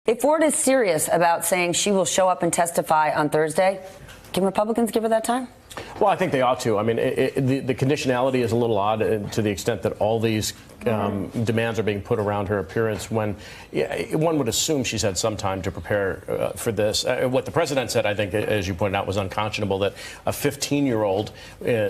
If Ford is serious about saying she will show up and testify on Thursday, can Republicans give her that time? Well, I think they ought to. I mean, the conditionality is a little odd to the extent that all these demands are being put around her appearance when one would assume she's had some time to prepare for this. What the president said, I think, as you pointed out, was unconscionable, that a 15-year-old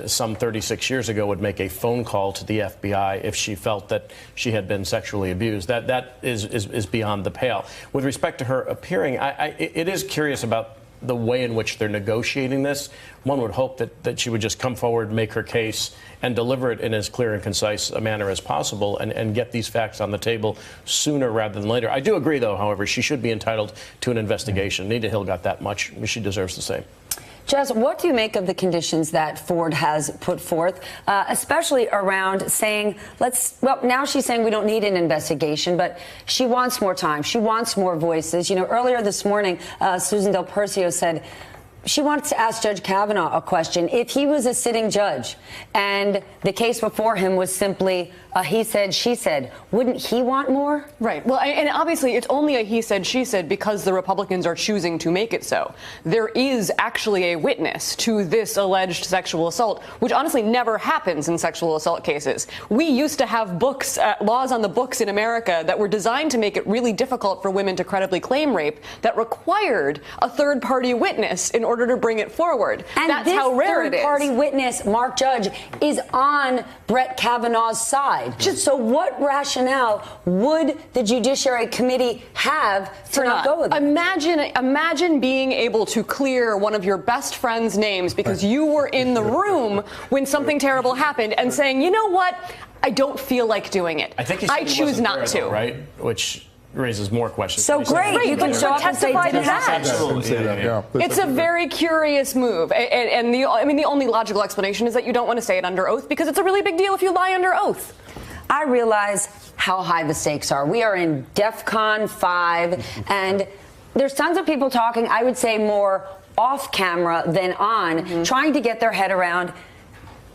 some 36 years ago would make a phone call to the FBI if she felt that she had been sexually abused. That is beyond the pale. With respect to her appearing, it is curious about the way in which they're negotiating this. One would hope that she would just come forward, make her case, and deliver it in as clear and concise a manner as possible and get these facts on the table sooner rather than later. I do agree, though, however, she should be entitled to an investigation. Nita Hill got that much. She deserves the same. Jess, what do you make of the conditions that Ford has put forth, especially around saying, now she's saying we don't need an investigation, but she wants more time. She wants more voices. You know, earlier this morning, Susan Del Percio said she wants to ask Judge Kavanaugh a question. If he was a sitting judge and the case before him was simply a he said, she said, wouldn't he want more? Right. Well, and obviously it's only a he said, she said because the Republicans are choosing to make it so. There is actually a witness to this alleged sexual assault, which honestly never happens in sexual assault cases. We used to have laws on the books in America that were designed to make it really difficult for women to credibly claim rape that required a third-party witness in order to bring it forward. And that's how rare it is. This third-party witness, Mark Judge, is on Brett Kavanaugh's side. So what rationale would the Judiciary Committee have to not go with it? Imagine being able to clear one of your best friend's names because you were in the room when something terrible happened and saying, you know what, I don't feel like doing it. I choose not to. Though, right? Which raises more questions. So great, you can show up and say didn't that. It's a very curious move, and the only logical explanation is that you don't want to say it under oath because it's a really big deal if you lie under oath. I realize how high the stakes are. We are in DEFCON 5, and there's tons of people talking, I would say more off camera than on, trying to get their head around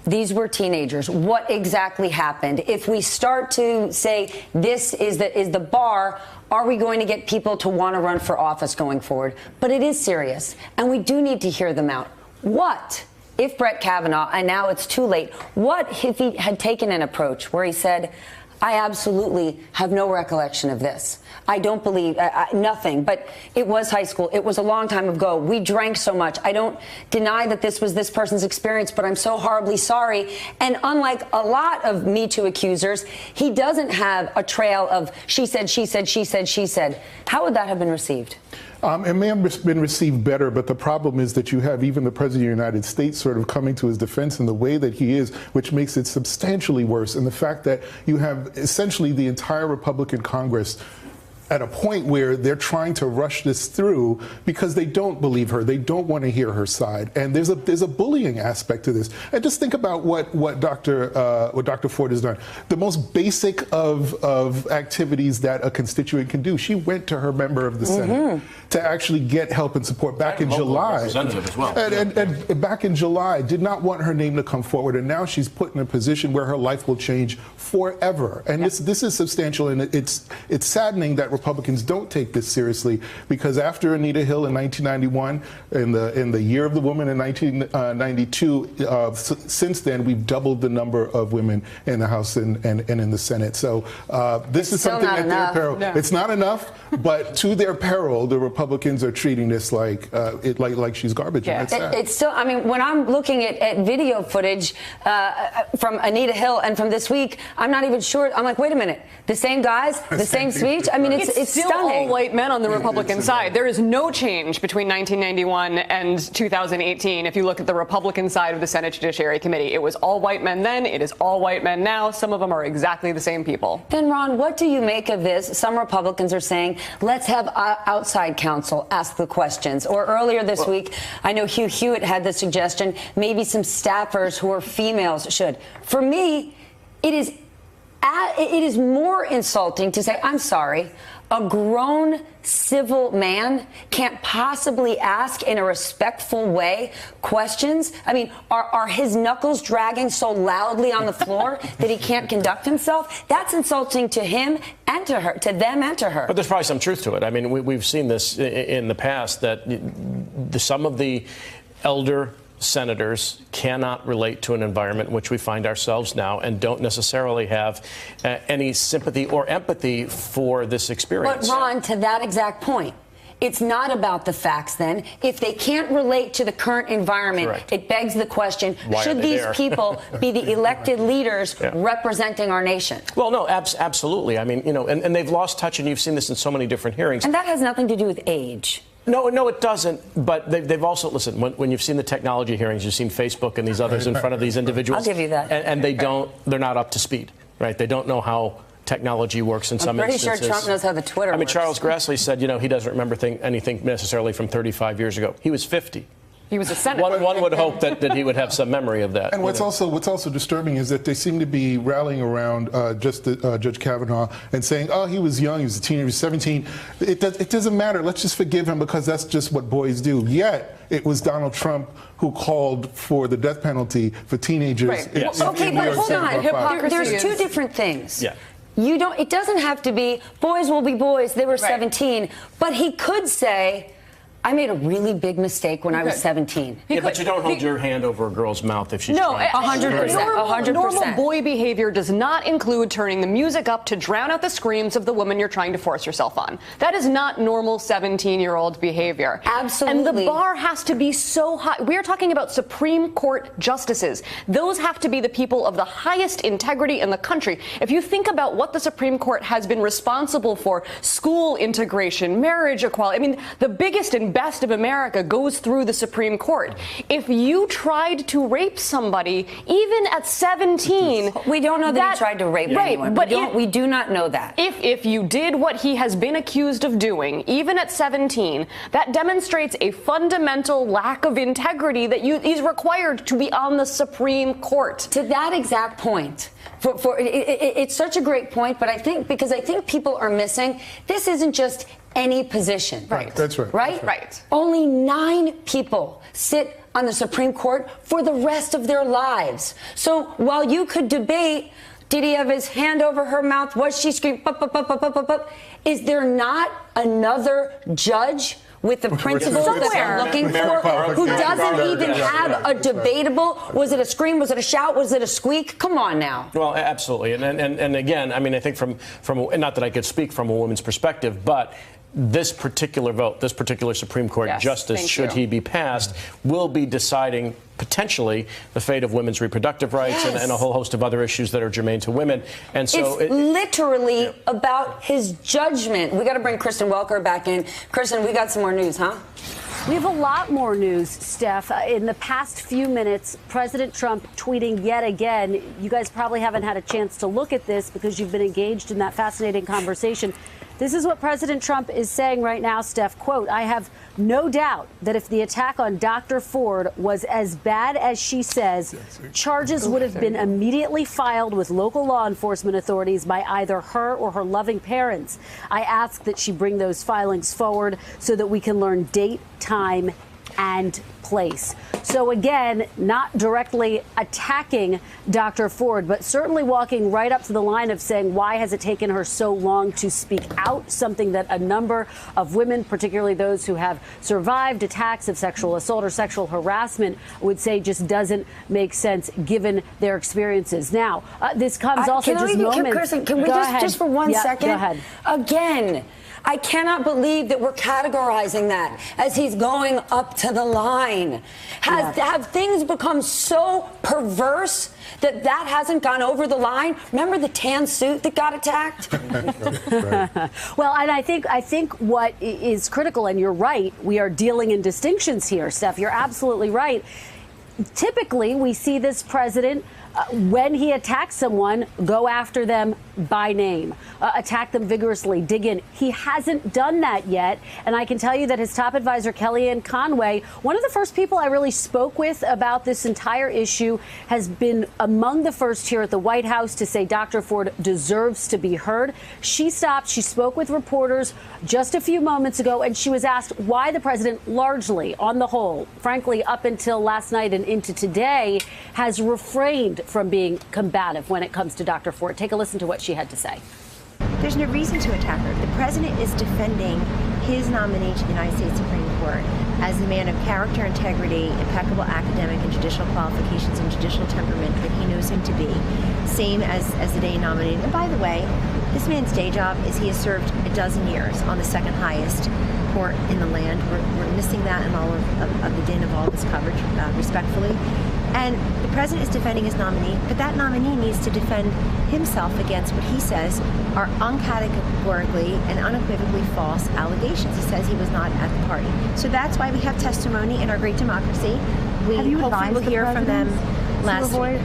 these were teenagers. What exactly happened? If we start to say this is the bar, are we going to get people to want to run for office going forward? But it is serious, and we do need to hear them out. What if Brett Kavanaugh, and now it's too late, what if he had taken an approach where he said, I absolutely have no recollection of this. I don't believe nothing, but it was high school. It was a long time ago. We drank so much. I don't deny that this was this person's experience, but I'm so horribly sorry. And unlike a lot of Me Too accusers, he doesn't have a trail of she said, she said, she said, she said. How would that have been received? It may have been received better, but the problem is that you have even the President of the United States sort of coming to his defense in the way that he is, which makes it substantially worse. And the fact that you have essentially the entire Republican Congress at a point where they're trying to rush this through because they don't believe her. They don't want to hear her side. And there's a bullying aspect to this. And just think about what Dr. Ford has done. The most basic of activities that a constituent can do. She went to her member of the Senate to actually get help and support back in July. As well. And back in July, did not want her name to come forward. And now she's put in a position where her life will change forever. And this is substantial. And it's saddening that Republicans don't take this seriously, because after Anita Hill in 1991, in the year of the woman in 1992, since then we've doubled the number of women in the House and in the Senate. So this is something at their peril. No. It's not enough, but to their peril, the Republicans are treating this like she's garbage. Yeah. It's still. I mean, when I'm looking at video footage from Anita Hill and from this week, I'm not even sure. I'm like, wait a minute, the same guys, the same speech. I mean, it's still stunning. All white men on the Yeah, Republican side. There is no change between 1991 and 2018. If you look at the Republican side of the Senate Judiciary Committee, it was all white men then. It is all white men now. Some of them are exactly the same people. Then, Ron, what do you make of this? Some Republicans are saying, let's have outside counsel ask the questions. Or earlier this week, I know Hugh Hewitt had the suggestion, maybe some staffers who are females should. For me, it is more insulting to say, I'm sorry, A grown civil man can't possibly ask in a respectful way questions. I mean, are his knuckles dragging so loudly on the floor that he can't conduct himself? That's insulting to him and to her, to them and to her. But there's probably some truth to it. I mean, we've seen this in the past, that some of the elder senators cannot relate to an environment in which we find ourselves now and don't necessarily have any sympathy or empathy for this experience. But Ron, to that exact point, it's not about the facts then. If they can't relate to the current environment, Correct. It begs the question, Why should are they these there? people be the elected leaders representing our nation? Well, no, absolutely. I mean, and they've lost touch, and you've seen this in so many different hearings. And that has nothing to do with age. No, it doesn't. But they've also, listen, when you've seen the technology hearings, you've seen Facebook and these others in front of these individuals. I'll give you that. And they're not up to speed, right? They don't know how technology works in some instances. I'm pretty sure Trump knows how the Twitter works. Charles Grassley said, he doesn't remember anything necessarily from 35 years ago. He was 50. He was a senator. One would hope that he would have some memory of that. And what's also disturbing is that they seem to be rallying around Judge Kavanaugh and saying, oh, he was young, he was a teenager, he was 17. It doesn't matter. Let's just forgive him because that's just what boys do. Yet it was Donald Trump who called for the death penalty for teenagers. Right. Yes. Okay, New but York hold State on. Law 5. There's two different things. Yeah. It doesn't have to be boys will be boys. They were 17, but he could say, I made a really big mistake when I was 17. Yeah, but you don't hold your hand over a girl's mouth if she's No, trying. 100%. 100%. Normal boy behavior does not include turning the music up to drown out the screams of the woman you're trying to force yourself on. That is not normal 17-year-old behavior. Absolutely. And the bar has to be so high. We are talking about Supreme Court justices. Those have to be the people of the highest integrity in the country. If you think about what the Supreme Court has been responsible for, school integration, marriage equality, I mean, the biggest and best of America goes through the Supreme Court. If you tried to rape somebody, even at 17, we don't know that he tried to rape anyone. But we do not know that. If you did what he has been accused of doing, even at 17, that demonstrates a fundamental lack of integrity that he's required to be on the Supreme Court. To that exact point, it's such a great point, but I think people are missing, this isn't just any position. Right. That's right. Right? Right. Only 9 people sit on the Supreme Court for the rest of their lives. So while you could debate, did he have his hand over her mouth? Was she screaming? Is there not another judge with the principles that they're looking for who doesn't even have a debatable, was it a scream, was it a shout, was it a squeak? Come on now. Well, absolutely. And again, I mean, I think from not that I could speak from a woman's perspective, but this particular vote, this particular Supreme Court justice, should he be passed, will be deciding potentially the fate of women's reproductive rights and a whole host of other issues that are germane to women. And so it's literally about his judgment. We got to bring Kristen Welker back in. Kristen, we got some more news, huh? We have a lot more news, Steph. In the past few minutes, President Trump tweeting yet again. You guys probably haven't had a chance to look at this because you've been engaged in that fascinating conversation. This is what President Trump is saying right now, Steph. Quote, I have no doubt that if the attack on Dr. Ford was as bad as she says, charges would have been immediately filed with local law enforcement authorities by either her or her loving parents. I ask that she bring those filings forward so that we can learn date, time, and place. So again, not directly attacking Dr. Ford, but certainly walking right up to the line of saying, why has it taken her so long to speak out? Something that a number of women, particularly those who have survived attacks of sexual assault or sexual harassment, would say just doesn't make sense given their experiences. Now, this comes also just moments. Kristen, can we just for one second? Go ahead. Again, I cannot believe that we're categorizing that as he's going up to the line. Have things become so perverse that hasn't gone over the line? Remember the tan suit that got attacked? Well, and I think what is critical, and you're right, we are dealing in distinctions here, Steph. You're absolutely right. Typically, we see this president When he attacks someone, go after them by name, attack them vigorously, dig in. He hasn't done that yet. And I can tell you that his top advisor, Kellyanne Conway, one of the first people I really spoke with about this entire issue, has been among the first here at the White House to say Dr. Ford deserves to be heard. She stopped. She spoke with reporters just a few moments ago, and she was asked why the president largely, on the whole, frankly, up until last night and into today, has refrained from being combative when it comes to Dr. Ford. Take a listen to what she had to say. There's no reason to attack her. The president is defending his nominee to the United States Supreme Court as a man of character, integrity, impeccable academic and judicial qualifications and judicial temperament that he knows him to be, same as the day nominated. And by the way, this man's day job is he has served a dozen years on the second highest court in the land. We're missing that in all of the din of all this coverage, respectfully. And the president is defending his nominee, but that nominee needs to defend himself against what he says are uncategorically and unequivocally false allegations. He says he was not at the party. So that's why we have testimony in our great democracy. We hopefully will hear from them last week.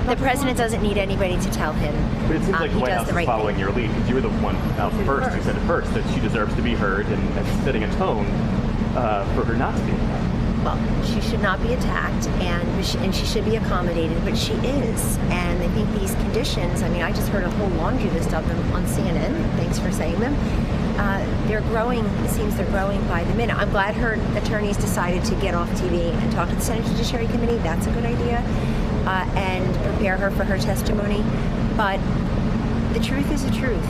The president doesn't need anybody to tell him. But it seems like the White House is following your lead, because you were the one out first who said it first, that she deserves to be heard, and setting a tone for her not to be attacked. Well, she should not be attacked, and she should be accommodated, but she is. And I think these conditions, I mean, I just heard a whole laundry list of them on CNN. Thanks for saying them. They're growing, it seems they're growing by the minute. I'm glad her attorneys decided to get off TV and talk to the Senate Judiciary Committee. That's a good idea. And prepare her for her testimony. But the truth is the truth.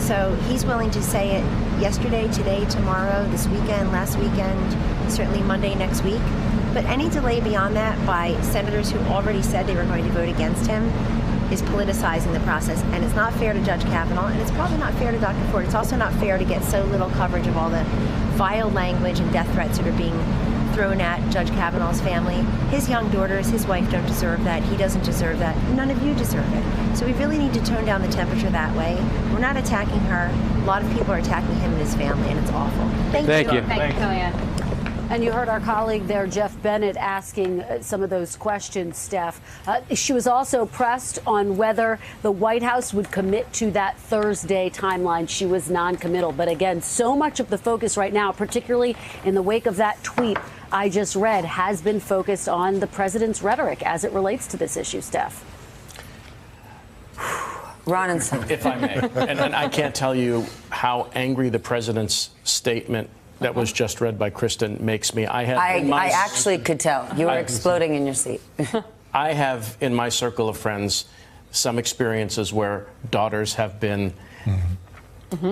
So he's willing to say it yesterday, today, tomorrow, this weekend, last weekend, certainly Monday next week. But any delay beyond that by senators who already said they were going to vote against him is politicizing the process. And it's not fair to Judge Kavanaugh, and it's probably not fair to Dr. Ford. It's also not fair to get so little coverage of all the vile language and death threats that are being thrown at Judge Kavanaugh's family. His young daughters, his wife don't deserve that. He doesn't deserve that. None of you deserve it. So we really need to tone down the temperature that way. We're not attacking her. A lot of people are attacking him and his family, and it's awful. Thank you. Thank you, Kellyanne. And you heard our colleague there, Jeff Bennett, asking some of those questions, Steph. She was also pressed on whether the White House would commit to that Thursday timeline. She was non-committal. But again, so much of the focus right now, particularly in the wake of that tweet I just read, has been focused on the president's rhetoric as it relates to this issue, Steph. Ron and Son. If I may. And I can't tell you how angry the president's statement that was just read by Kristen makes me. I actually could tell. You were exploding in your seat. I have, in my circle of friends, some experiences where daughters have been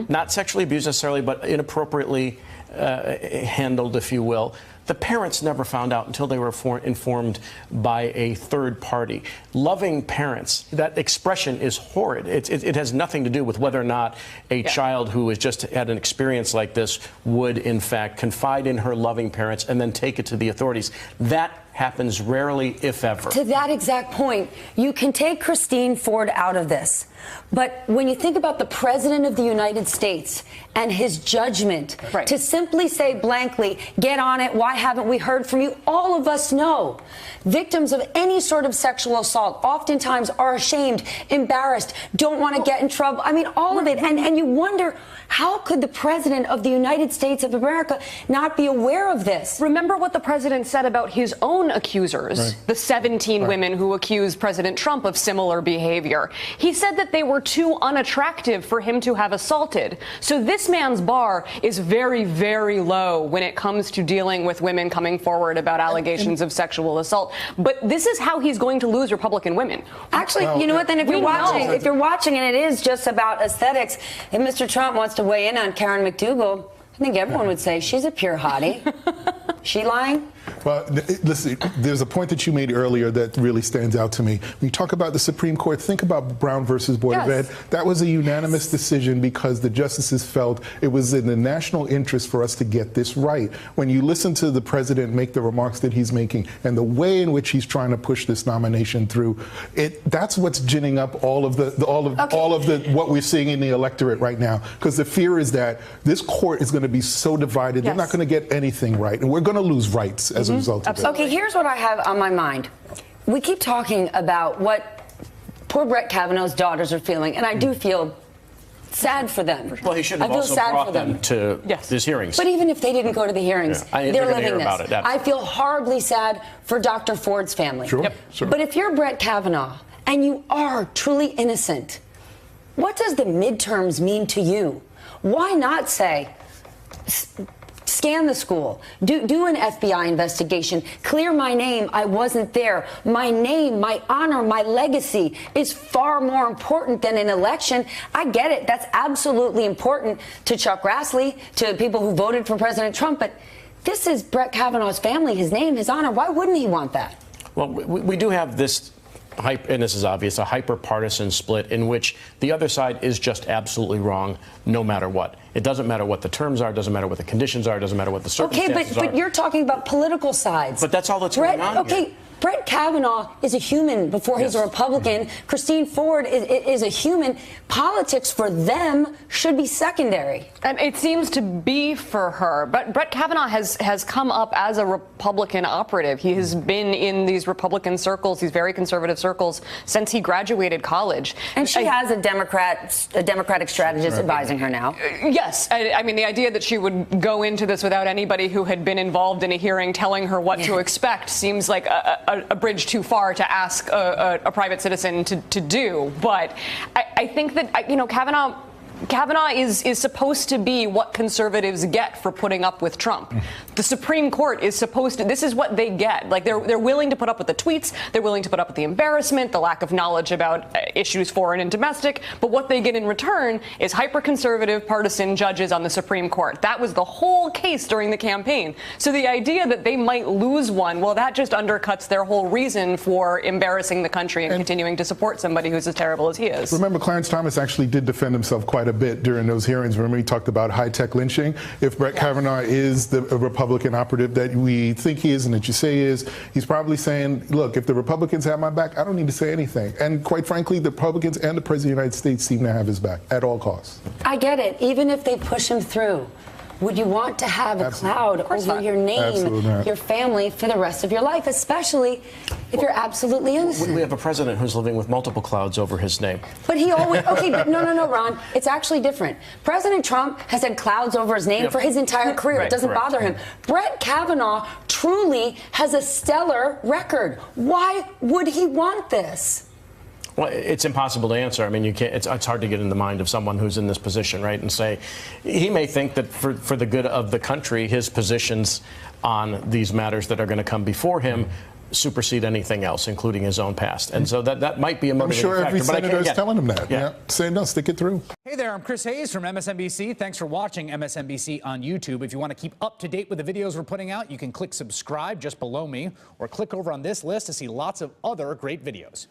not sexually abused necessarily, but inappropriately handled, if you will. The parents never found out until they were informed by a third party. Loving parents, that expression is horrid. It has nothing to do with whether or not a child who has just had an experience like this would, in fact, confide in her loving parents and then take it to the authorities. That happens rarely, if ever. To that exact point, you can take Christine Ford out of this. But when you think about the President of the United States and his judgment, to simply say blankly, get on it, why haven't we heard from you? All of us know victims of any sort of sexual assault oftentimes are ashamed, embarrassed, don't want to get in trouble. I mean, all of it. And you wonder, how could the President of the United States of America not be aware of this? Remember what the president said about his own accusers, the 17 women who accused President Trump of similar behavior. He said that they were too unattractive for him to have assaulted. So this man's bar is very, very low when it comes to dealing with women coming forward about allegations of sexual assault. But this is how he's going to lose Republican women. Actually, you know what? Then if you're watching and it is just about aesthetics, if Mr. Trump wants to weigh in on Karen McDougal, I think everyone would say she's a pure hottie. She lying? Well, listen, there's a point that you made earlier that really stands out to me. When you talk about the Supreme Court, think about Brown versus Board of Ed. That was a unanimous decision because the justices felt it was in the national interest for us to get this right. When you listen to the president make the remarks that he's making and the way in which he's trying to push this nomination through, that's what's ginning up all of what we're seeing in the electorate right now. Because the fear is that this court is going to be so divided, they're not going to get anything right, and we're going to lose rights as a result of it. Okay, here's what I have on my mind. we keep talking about what poor Brett Kavanaugh's daughters are feeling, and I do feel sad for them. Well, he should have I feel also sad brought for them to these hearings. But even if they didn't go to the hearings, they're they're gonna living hear this. about it, I feel horribly sad for Dr. Ford's family. Sure. Sure. But if you're Brett Kavanaugh and you are truly innocent, what does the midterms mean to you? Why not say, scan the school, do an FBI investigation, clear my name, I wasn't there. My name, my honor, my legacy is far more important than an election. I get it. That's absolutely important to Chuck Grassley, to people who voted for President Trump. But this is Brett Kavanaugh's family, his name, his honor. Why wouldn't he want that? Well, we do have this and this is obvious, a hyper-partisan split in which the other side is just absolutely wrong no matter what. It doesn't matter what the terms are, it doesn't matter what the conditions are, it doesn't matter what the circumstances are. But you're talking about political sides. But that's all that's going on here. Brett Kavanaugh is a human before he's a Republican. Christine Ford is a human. Politics for them should be secondary. And it seems to be for her. But Brett Kavanaugh has come up as a Republican operative. He has been in these Republican circles, these very conservative circles, since he graduated college. And she has a Democratic strategist advising her now. Yes. I mean, the idea that she would go into this without anybody who had been involved in a hearing telling her what to expect seems like a bridge too far to ask a private citizen to do. But I think that, Kavanaugh is supposed to be what conservatives get for putting up with Trump. The Supreme Court is supposed to, this is what they get. Like, they're willing to put up with the tweets, they're willing to put up with the embarrassment, the lack of knowledge about issues foreign and domestic, but what they get in return is hyper-conservative partisan judges on the Supreme Court. That was the whole case during the campaign. So the idea that they might lose one, well, that just undercuts their whole reason for embarrassing the country and continuing to support somebody who's as terrible as he is. Remember, Clarence Thomas actually did defend himself quite a bit during those hearings. Remember, he talked about high-tech lynching. If Brett Kavanaugh is the Republican operative that we think he is and that you say he is, he's probably saying, look, if the Republicans have my back, I don't need to say anything. And quite frankly, the Republicans and the President of the United States seem to have his back at all costs. I get it. Even if they push him through, would you want to have a cloud over your name, your family, for the rest of your life, especially if you're absolutely innocent? We have a president who's living with multiple clouds over his name. But he always, but no, Ron, it's actually different. President Trump has had clouds over his name for his entire career. It doesn't bother him. Brett Kavanaugh truly has a stellar record. Why would he want this? Well, it's impossible to answer. I mean, you can't. It's hard to get in the mind of someone who's in this position, right? And say, he may think that for the good of the country, his positions on these matters that are going to come before him supersede anything else, including his own past. And so that might be a motivating factor. I'm sure every senator is telling him that. Yeah. Saying, no, stick it through. Hey there, I'm Chris Hayes from MSNBC. Thanks for watching MSNBC on YouTube. If you want to keep up to date with the videos we're putting out, you can click subscribe just below me, or click over on this list to see lots of other great videos.